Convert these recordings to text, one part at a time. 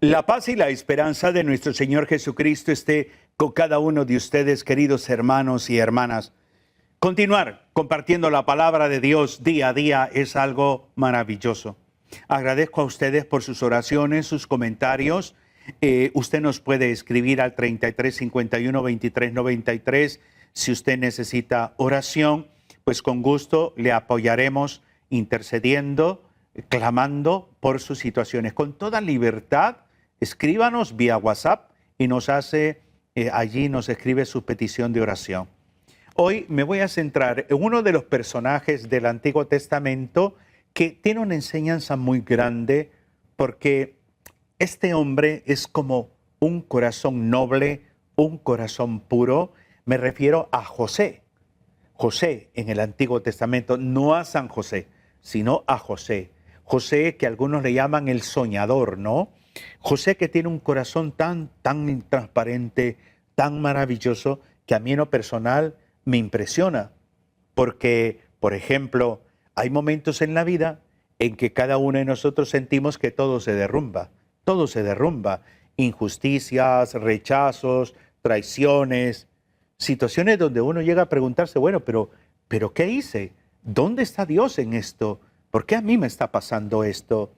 La paz y la esperanza de nuestro Señor Jesucristo esté con cada uno de ustedes, queridos hermanos y hermanas. Continuar compartiendo la palabra de Dios día a día es algo maravilloso. Agradezco a ustedes por sus oraciones, sus comentarios. Usted nos puede escribir al 33 51 23 93. Si usted necesita oración, pues con gusto le apoyaremos intercediendo, clamando por sus situaciones. Con toda libertad, escríbanos vía WhatsApp y allí nos escribe su petición de oración. Hoy me voy a centrar en uno de los personajes del Antiguo Testamento que tiene una enseñanza muy grande, porque este hombre es como un corazón noble, un corazón puro. Me refiero a José. José en el Antiguo Testamento, no a San José, sino a José. José, que algunos le llaman el soñador, ¿no? José, que tiene un corazón tan transparente, tan maravilloso, que a mí en lo personal me impresiona. Porque, por ejemplo, hay momentos en la vida en que cada uno de nosotros sentimos que todo se derrumba. Todo se derrumba. Injusticias, rechazos, traiciones, situaciones donde uno llega a preguntarse, bueno, pero ¿qué hice? ¿Dónde está Dios en esto? ¿Por qué a mí me está pasando esto?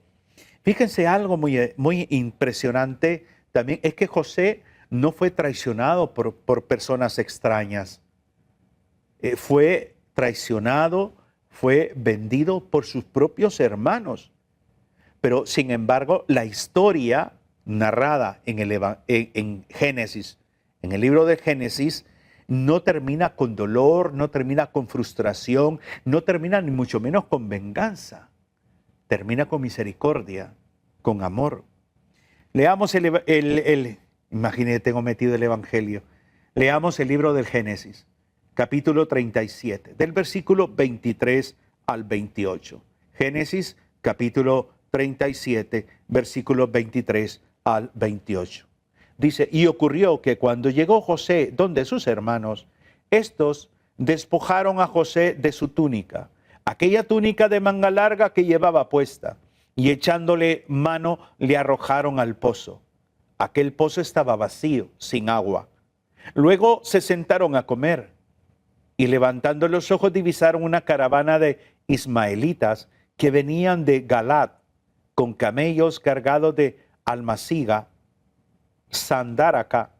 Fíjense, algo muy impresionante también es que José no fue traicionado por personas extrañas. Fue traicionado, fue vendido por sus propios hermanos. Pero, sin embargo, la historia narrada en Génesis, en el libro de Génesis, no termina con dolor, no termina con frustración, no termina ni mucho menos con venganza. Termina con misericordia, con amor. Leamos imagínate, tengo metido el Evangelio. Leamos el libro del Génesis, capítulo 37, del versículo 23 al 28. Génesis, capítulo 37, versículos 23 al 28. Dice, y ocurrió que cuando llegó José donde sus hermanos, estos despojaron a José de su túnica, aquella túnica de manga larga que llevaba puesta, y echándole mano le arrojaron al pozo. Aquel pozo estaba vacío, sin agua. Luego se sentaron a comer, y levantando los ojos divisaron una caravana de ismaelitas que venían de Galaad, con camellos cargados de almaciga, sandáraca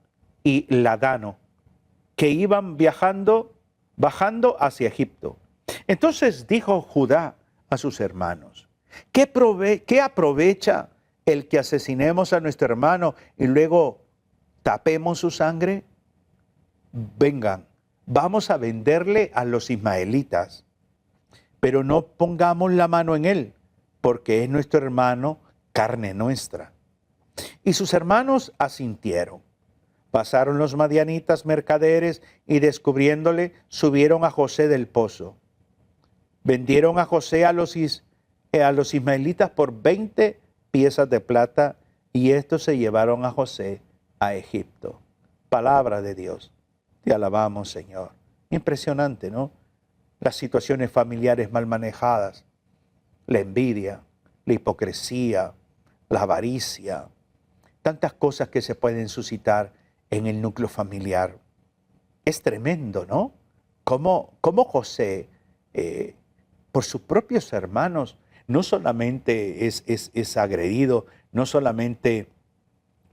y ladano, que iban bajando hacia Egipto. Entonces dijo Judá a sus hermanos, ¿qué aprovecha el que asesinemos a nuestro hermano y luego tapemos su sangre? Vengan, vamos a venderle a los ismaelitas, pero no pongamos la mano en él, porque es nuestro hermano, carne nuestra. Y sus hermanos asintieron. Pasaron los madianitas mercaderes y descubriéndole, subieron a José del pozo. Vendieron a José a los ismaelitas por 20 piezas de plata, y estos se llevaron a José a Egipto. Palabra de Dios. Te alabamos, Señor. Impresionante, ¿no? Las situaciones familiares mal manejadas, la envidia, la hipocresía, la avaricia, tantas cosas que se pueden suscitar en el núcleo familiar. Es tremendo, ¿no? Cómo José, por sus propios hermanos, no solamente es agredido, no solamente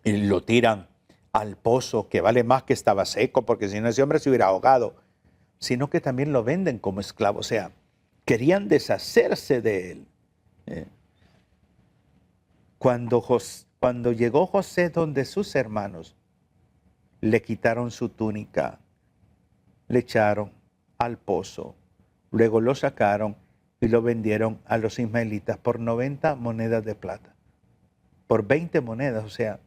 lo tiran al pozo, que vale más que estaba seco, porque si no ese hombre se hubiera ahogado, sino que también lo venden como esclavo. O sea, querían deshacerse de él. Cuando llegó José donde sus hermanos, le quitaron su túnica, le echaron al pozo, luego lo sacaron y lo vendieron a los ismaelitas por 90 monedas de plata. Por 20 monedas, o sea,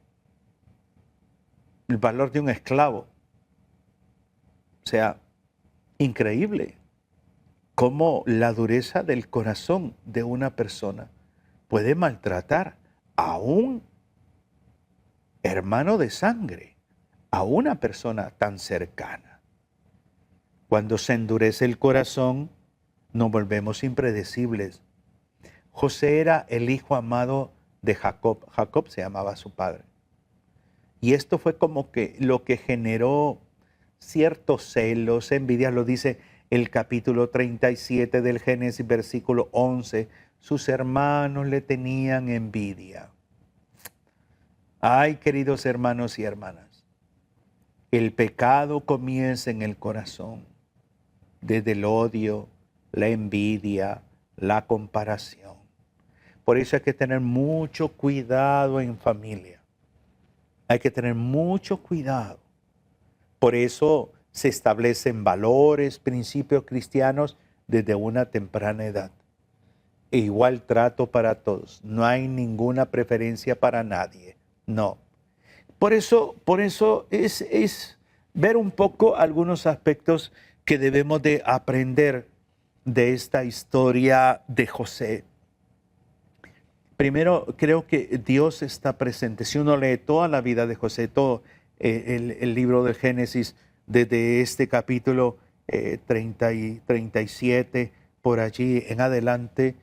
el valor de un esclavo. O sea, increíble cómo la dureza del corazón de una persona puede maltratar a un hermano de sangre, a una persona tan cercana. Cuando se endurece el corazón, nos volvemos impredecibles. José era el hijo amado de Jacob. Jacob se llamaba su padre. Y esto fue como que lo que generó ciertos celos, envidia, lo dice el capítulo 37 del Génesis, versículo 11. Sus hermanos le tenían envidia. Ay, queridos hermanos y hermanas, el pecado comienza en el corazón, desde el odio, la envidia, la comparación. Por eso hay que tener mucho cuidado en familia. Hay que tener mucho cuidado. Por eso se establecen valores, principios cristianos desde una temprana edad. E igual trato para todos. No hay ninguna preferencia para nadie. No. Por eso es ver un poco algunos aspectos que debemos de aprender de esta historia de José. Primero, creo que Dios está presente. Si uno lee toda la vida de José, todo el libro del Génesis, desde este capítulo 30 y 37, por allí en adelante,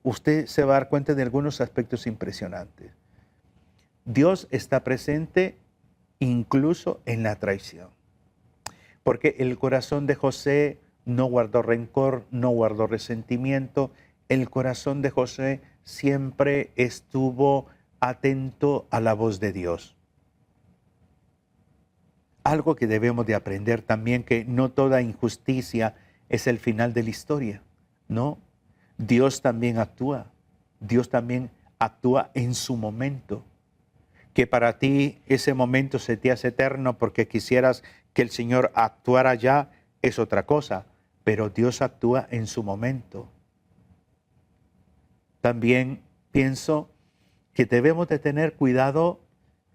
usted se va a dar cuenta de algunos aspectos impresionantes. Dios está presente incluso en la traición. Porque el corazón de José no guardó rencor, no guardó resentimiento. El corazón de José siempre estuvo atento a la voz de Dios. Algo que debemos de aprender también, que no toda injusticia es el final de la historia, ¿no? Dios también actúa. Dios también actúa en su momento. Que para ti ese momento se te hace eterno porque quisieras que el Señor actuara ya, es otra cosa. Pero Dios actúa en su momento. También pienso que debemos de tener cuidado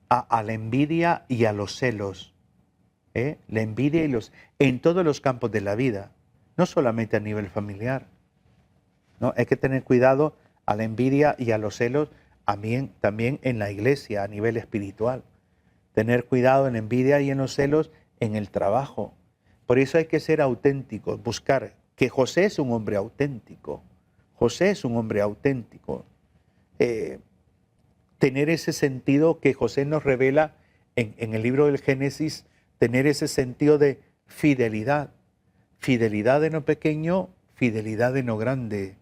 a la envidia y a los celos. La envidia en todos los campos de la vida, no solamente a nivel familiar. ¿No? Hay que tener cuidado a la envidia y a los celos también en la iglesia, a nivel espiritual. Tener cuidado en la envidia y en los celos en el trabajo. Por eso hay que ser auténticos, buscar que José es un hombre auténtico. José es un hombre auténtico. Tener ese sentido que José nos revela en el libro del Génesis, tener ese sentido de fidelidad. Fidelidad en lo pequeño, fidelidad en lo grande.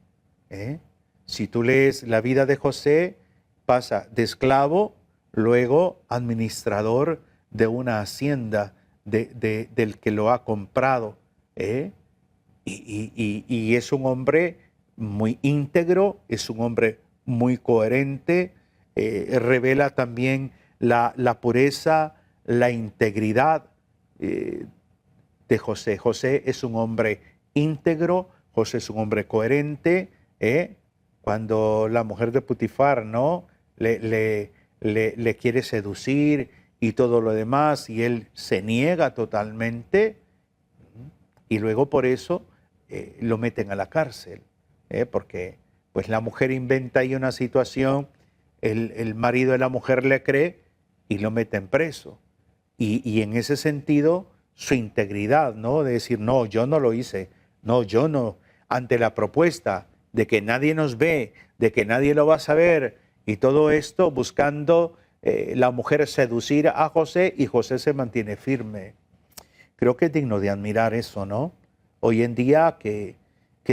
Si tú lees la vida de José, pasa de esclavo, luego administrador de una hacienda del que lo ha comprado. Y es un hombre muy íntegro, es un hombre muy coherente, revela también la pureza, la integridad de José. José es un hombre íntegro, José es un hombre coherente. Cuando la mujer de Potifar, ¿no?, le quiere seducir y todo lo demás, y él se niega totalmente, y luego por eso lo meten a la cárcel, porque pues la mujer inventa ahí una situación, el marido de la mujer le cree y lo meten preso. Y en ese sentido, su integridad, ¿no?, de decir, no, yo no lo hice, no, yo no, ante la propuesta de que nadie nos ve, de que nadie lo va a saber, y todo esto buscando la mujer seducir a José, y José se mantiene firme. Creo que es digno de admirar eso, ¿no? Hoy en día que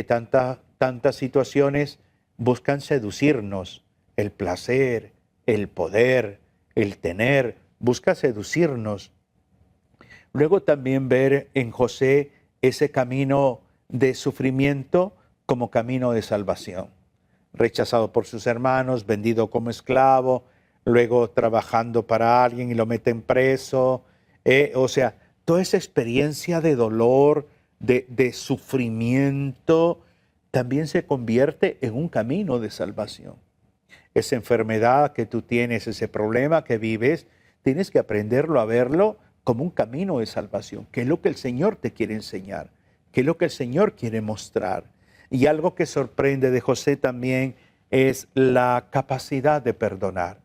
tantas situaciones buscan seducirnos, el placer, el poder, el tener, busca seducirnos. Luego también ver en José ese camino de sufrimiento como camino de salvación. Rechazado por sus hermanos, vendido como esclavo, luego trabajando para alguien y lo meten preso. O sea, toda esa experiencia de dolor, de sufrimiento, también se convierte en un camino de salvación. Esa enfermedad que tú tienes, ese problema que vives, tienes que aprenderlo a verlo como un camino de salvación, que es lo que el Señor te quiere enseñar, que es lo que el Señor quiere mostrar. Y algo que sorprende de José también es la capacidad de perdonar.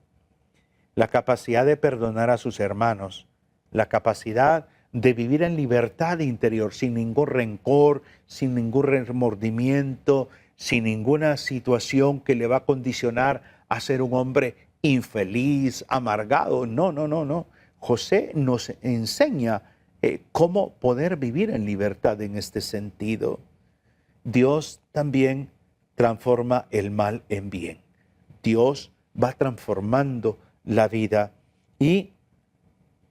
La capacidad de perdonar a sus hermanos. La capacidad de vivir en libertad interior, sin ningún rencor, sin ningún remordimiento, sin ninguna situación que le va a condicionar a ser un hombre infeliz, amargado. No, no, no, no. José nos enseña cómo poder vivir en libertad en este sentido. Dios también transforma el mal en bien. Dios va transformando la vida y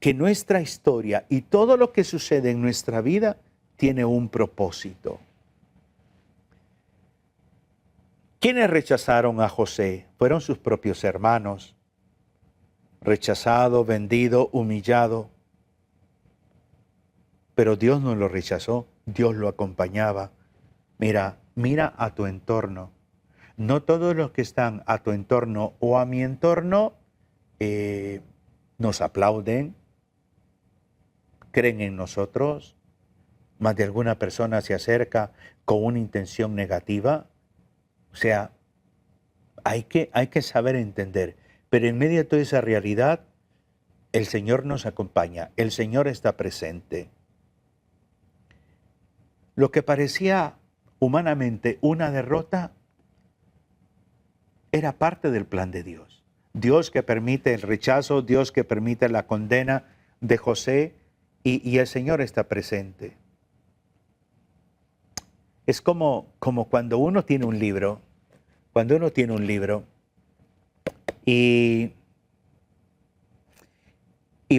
que nuestra historia y todo lo que sucede en nuestra vida tiene un propósito. ¿Quiénes rechazaron a José? Fueron sus propios hermanos. Rechazado, vendido, humillado. Pero Dios no lo rechazó, Dios lo acompañaba. Mira a tu entorno. No todos los que están a tu entorno o a mi entorno nos aplauden, creen en nosotros. Más de alguna persona se acerca con una intención negativa. O sea, hay que saber entender. Pero en medio de toda esa realidad, el Señor nos acompaña, el Señor está presente. Lo que parecía humanamente una derrota era parte del plan de Dios. Dios que permite el rechazo, Dios que permite la condena de José y el Señor está presente. Es como cuando uno tiene un libro, y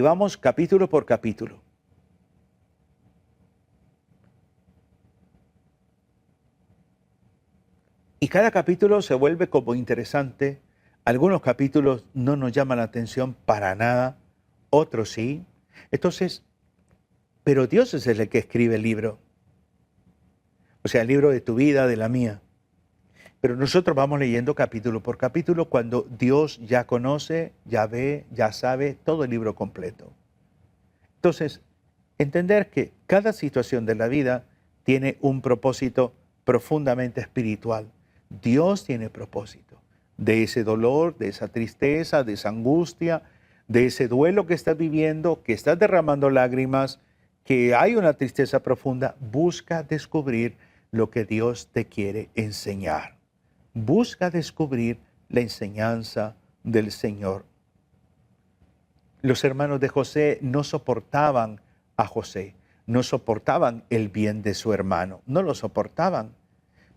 vamos capítulo por capítulo. Y cada capítulo se vuelve como interesante. Algunos capítulos no nos llaman la atención para nada, otros sí. Entonces, pero Dios es el que escribe el libro. O sea, el libro de tu vida, de la mía. Pero nosotros vamos leyendo capítulo por capítulo cuando Dios ya conoce, ya ve, ya sabe todo el libro completo. Entonces, entender que cada situación de la vida tiene un propósito profundamente espiritual. Dios tiene propósito de ese dolor, de esa tristeza, de esa angustia, de ese duelo que estás viviendo, que estás derramando lágrimas, que hay una tristeza profunda. Busca descubrir lo que Dios te quiere enseñar. Busca descubrir la enseñanza del Señor. Los hermanos de José no soportaban a José, no soportaban el bien de su hermano, no lo soportaban.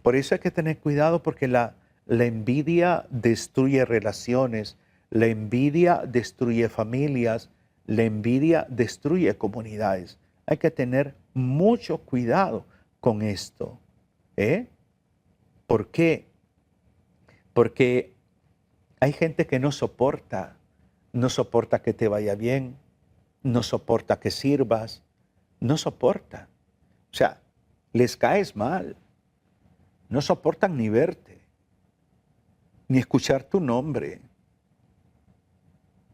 Por eso hay que tener cuidado porque la envidia destruye relaciones, la envidia destruye familias, la envidia destruye comunidades. Hay que tener mucho cuidado con esto. ¿Por qué? Porque hay gente que no soporta que te vaya bien, no soporta que sirvas, no soporta. O sea, les caes mal. No soportan ni verte, ni escuchar tu nombre.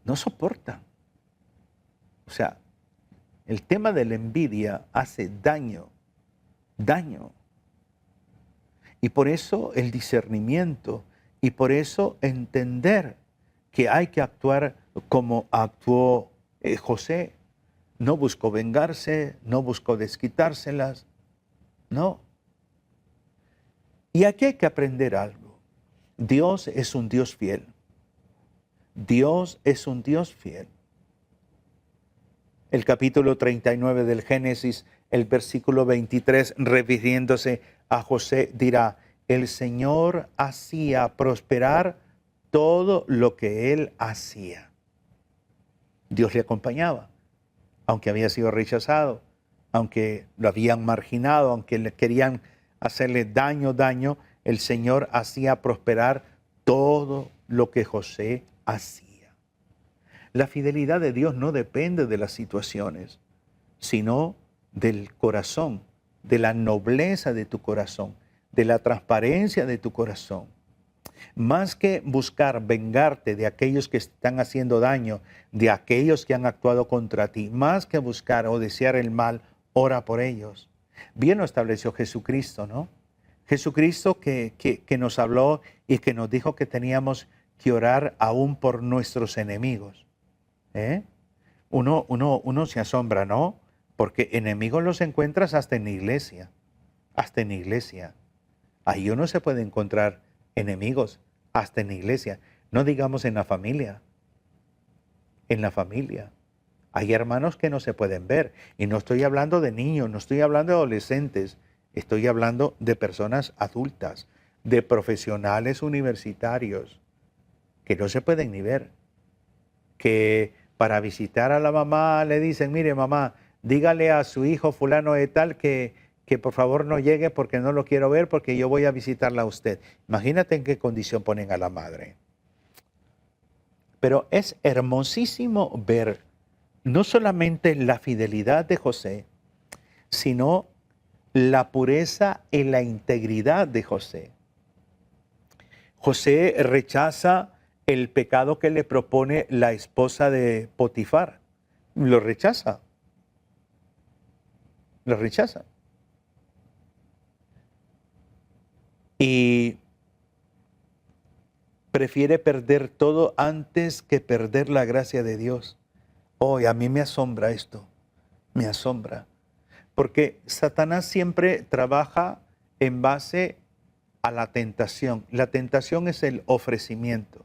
No soportan. O sea, el tema de la envidia hace daño. Y por eso el discernimiento, y por eso entender que hay que actuar como actuó José. No buscó vengarse, no buscó desquitárselas, no. Y aquí hay que aprender algo. Dios es un Dios fiel. Dios es un Dios fiel. El capítulo 39 del Génesis, el versículo 23, refiriéndose a José, dirá: el Señor hacía prosperar todo lo que él hacía. Dios le acompañaba, aunque había sido rechazado, aunque lo habían marginado, aunque le querían hacerle daño, el Señor hacía prosperar todo lo que José hacía. La fidelidad de Dios no depende de las situaciones, sino del corazón, de la nobleza de tu corazón, de la transparencia de tu corazón. Más que buscar vengarte de aquellos que están haciendo daño, de aquellos que han actuado contra ti, más que buscar o desear el mal, ora por ellos. Bien lo estableció Jesucristo, ¿no? Jesucristo que nos habló y que nos dijo que teníamos que orar aún por nuestros enemigos. Uno se asombra, ¿no? Porque enemigos los encuentras hasta en la iglesia. Hasta en la iglesia. Ahí uno se puede encontrar enemigos, hasta en la iglesia. No digamos en la familia. En la familia. Hay hermanos que no se pueden ver. Y no estoy hablando de niños, no estoy hablando de adolescentes. Estoy hablando de personas adultas, de profesionales universitarios que no se pueden ni ver. Que para visitar a la mamá le dicen, mire mamá, dígale a su hijo fulano de tal que por favor no llegue porque no lo quiero ver porque yo voy a visitarla a usted. Imagínate en qué condición ponen a la madre. Pero es hermosísimo ver no solamente la fidelidad de José, sino la pureza y la integridad de José. José rechaza el pecado que le propone la esposa de Potifar. Lo rechaza. Lo rechaza. Y prefiere perder todo antes que perder la gracia de Dios. Hoy a mí me asombra esto, me asombra. Porque Satanás siempre trabaja en base a la tentación. La tentación es el ofrecimiento.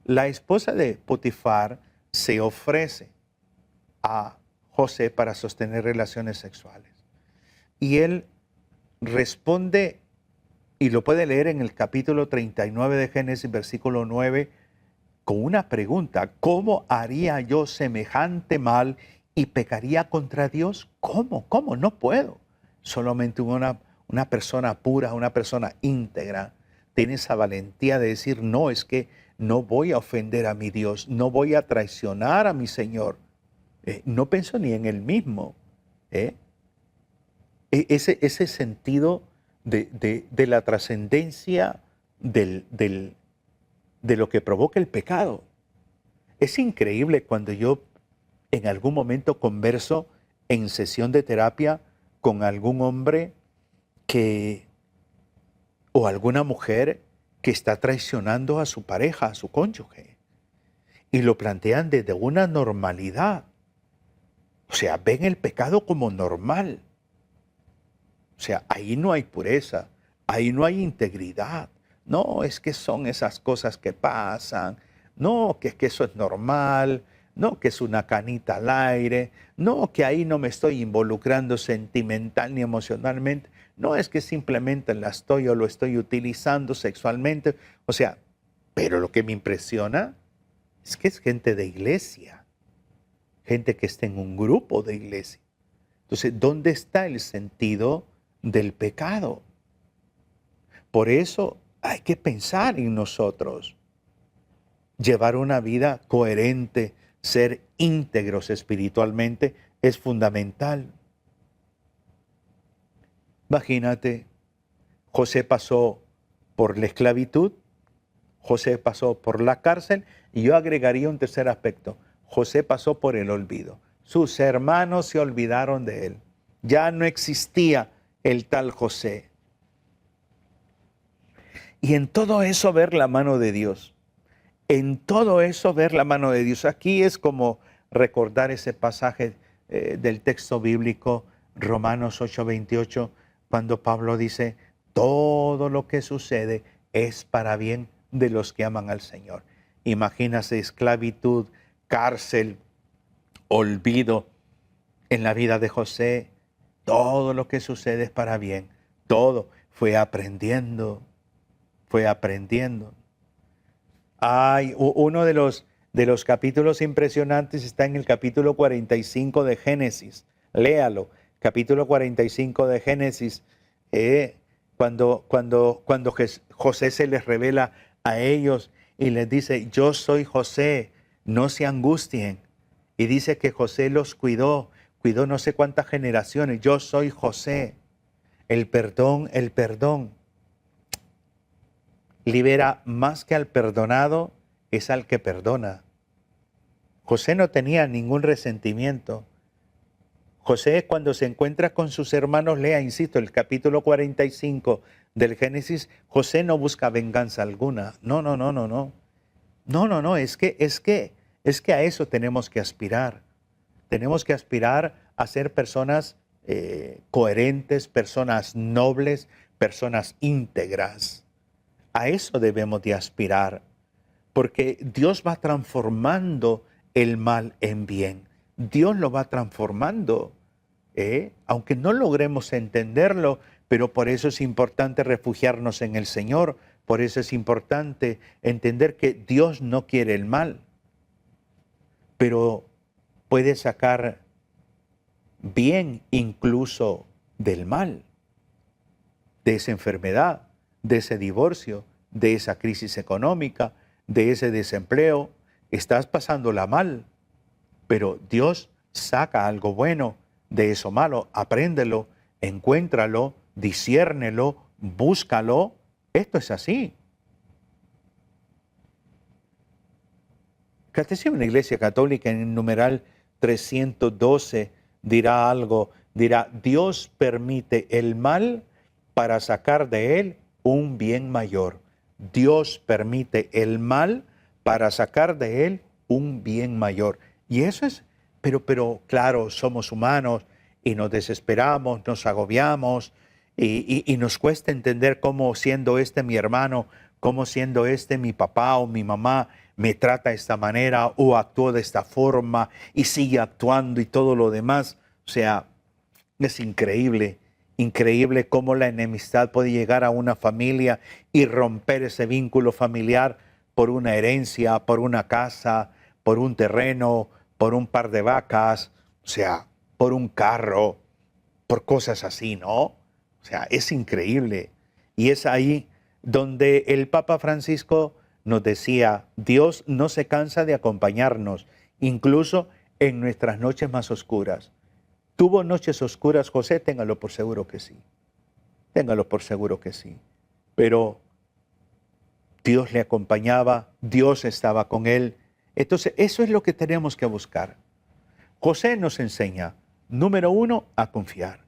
La esposa de Potifar se ofrece a José para sostener relaciones sexuales. Y él responde, y lo puede leer en el capítulo 39 de Génesis, versículo 9, con una pregunta: ¿cómo haría yo semejante mal y pecaría contra Dios? ¿Cómo? ¿Cómo? No puedo. Solamente una persona pura, una persona íntegra, tiene esa valentía de decir, no, es que no voy a ofender a mi Dios, no voy a traicionar a mi Señor. No pienso ni en él mismo. Ese sentido de la trascendencia de lo que provoca el pecado. Es increíble cuando yo en algún momento converso en sesión de terapia con algún hombre o alguna mujer que está traicionando a su pareja, a su cónyuge, y lo plantean desde una normalidad. O sea, ven el pecado como normal. O sea, ahí no hay pureza, ahí no hay integridad. No, es que son esas cosas que pasan. No, que es que eso es normal. No, que es una canita al aire. No, que ahí no me estoy involucrando sentimental ni emocionalmente. No, es que simplemente la estoy o lo estoy utilizando sexualmente. O sea, pero lo que me impresiona es que es gente de iglesia. Gente que está en un grupo de iglesia. Entonces, ¿dónde está el sentido del pecado? Por eso hay que pensar en nosotros. Llevar una vida coherente, ser íntegros espiritualmente es fundamental. Imagínate, José pasó por la esclavitud, José pasó por la cárcel y yo agregaría un tercer aspecto. José pasó por el olvido. Sus hermanos se olvidaron de él. Ya no existía el tal José. Y en todo eso ver la mano de Dios. En todo eso ver la mano de Dios. Aquí es como recordar ese pasaje del texto bíblico, Romanos 8:28, cuando Pablo dice, todo lo que sucede es para bien de los que aman al Señor. Imagínase esclavitud, cárcel, olvido en la vida de José. Todo lo que sucede es para bien. Todo fue aprendiendo. Hay uno de los capítulos impresionantes está en el capítulo 45 de Génesis. Léalo, capítulo 45 de Génesis. Cuando José se les revela a ellos y les dice, yo soy José, no se angustien. Y dice que José los cuidó no sé cuántas generaciones. Yo soy José. El perdón libera más que al perdonado, es al que perdona. José no tenía ningún resentimiento. José, cuando se encuentra con sus hermanos, lea, insisto, el capítulo 45 del Génesis, José no busca venganza alguna. No. No, es que a eso tenemos que aspirar. Tenemos que aspirar a ser personas coherentes, personas nobles, personas íntegras. A eso debemos de aspirar, porque Dios va transformando el mal en bien. Dios lo va transformando, aunque no logremos entenderlo, pero por eso es importante refugiarnos en el Señor. Por eso es importante entender que Dios no quiere el mal, pero puede sacar bien incluso del mal, de esa enfermedad, de ese divorcio, de esa crisis económica, de ese desempleo. Estás pasándola mal, pero Dios saca algo bueno de eso malo. Apréndelo, encuéntralo, disciérnelo, búscalo. Esto es así. Catecismo de la Iglesia Católica en el numeral 312 dirá algo, dirá: Dios permite el mal para sacar de él un bien mayor. Dios permite el mal para sacar de él un bien mayor. Y eso es, pero claro, somos humanos y nos desesperamos, nos agobiamos y nos cuesta entender cómo, siendo este mi hermano, cómo, siendo este mi papá o mi mamá, me trata de esta manera o actúa de esta forma y sigue actuando y todo lo demás. O sea, es increíble, increíble cómo la enemistad puede llegar a una familia y romper ese vínculo familiar por una herencia, por una casa, por un terreno, por un par de vacas, o sea, por un carro, por cosas así, ¿no? O sea, es increíble. Y es ahí donde el Papa Francisco nos decía: Dios no se cansa de acompañarnos, incluso en nuestras noches más oscuras. ¿Tuvo noches oscuras José? Téngalo por seguro que sí. Téngalo por seguro que sí. Pero Dios le acompañaba, Dios estaba con él. Entonces, eso es lo que tenemos que buscar. José nos enseña, número 1, a confiar,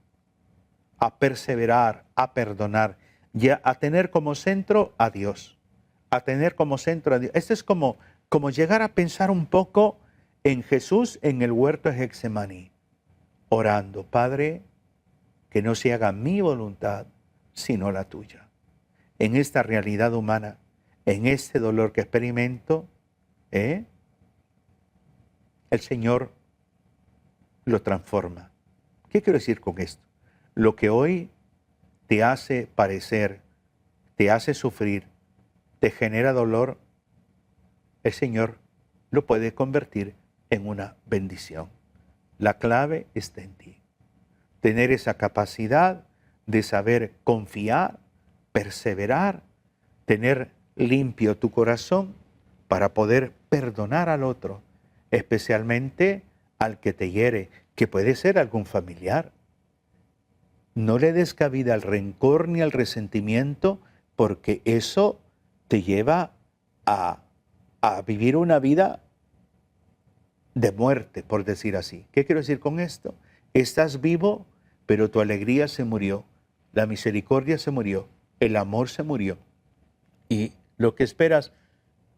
a perseverar, a perdonar y a tener como centro a Dios. A tener como centro a Dios. Esto es como llegar a pensar un poco en Jesús en el huerto de Getsemaní, orando: Padre, que no se haga mi voluntad, sino la tuya. En esta realidad humana, en este dolor que experimento, el Señor lo transforma. ¿Qué quiero decir con esto? Lo que hoy te hace padecer, te hace sufrir, te genera dolor, el Señor lo puede convertir en una bendición. La clave está en ti. Tener esa capacidad de saber confiar, perseverar, tener limpio tu corazón para poder perdonar al otro, especialmente al que te hiere, que puede ser algún familiar. No le des cabida al rencor ni al resentimiento, porque eso te lleva a vivir una vida de muerte, por decir así. ¿Qué quiero decir con esto? Estás vivo, pero tu alegría se murió, la misericordia se murió, el amor se murió. Y lo que esperas,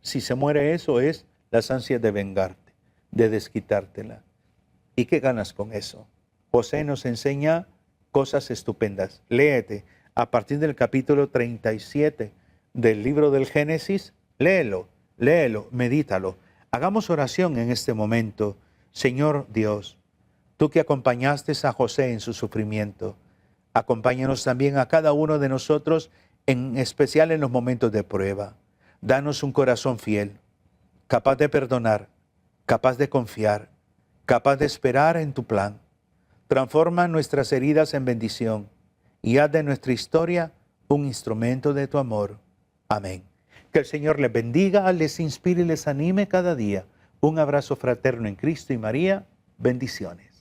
si se muere eso, es las ansias de vengarte, de desquitártela. ¿Y qué ganas con eso? José nos enseña cosas estupendas. Léete a partir del capítulo 37 del libro del Génesis. Léelo, medítalo. Hagamos oración en este momento. Señor Dios, tú que acompañaste a José en su sufrimiento, acompáñanos también a cada uno de nosotros, en especial en los momentos de prueba. Danos un corazón fiel, capaz de perdonar, capaz de confiar, capaz de esperar en tu plan. Transforma nuestras heridas en bendición y haz de nuestra historia un instrumento de tu amor. Amén. Que el Señor les bendiga, les inspire y les anime cada día. Un abrazo fraterno en Cristo y María. Bendiciones.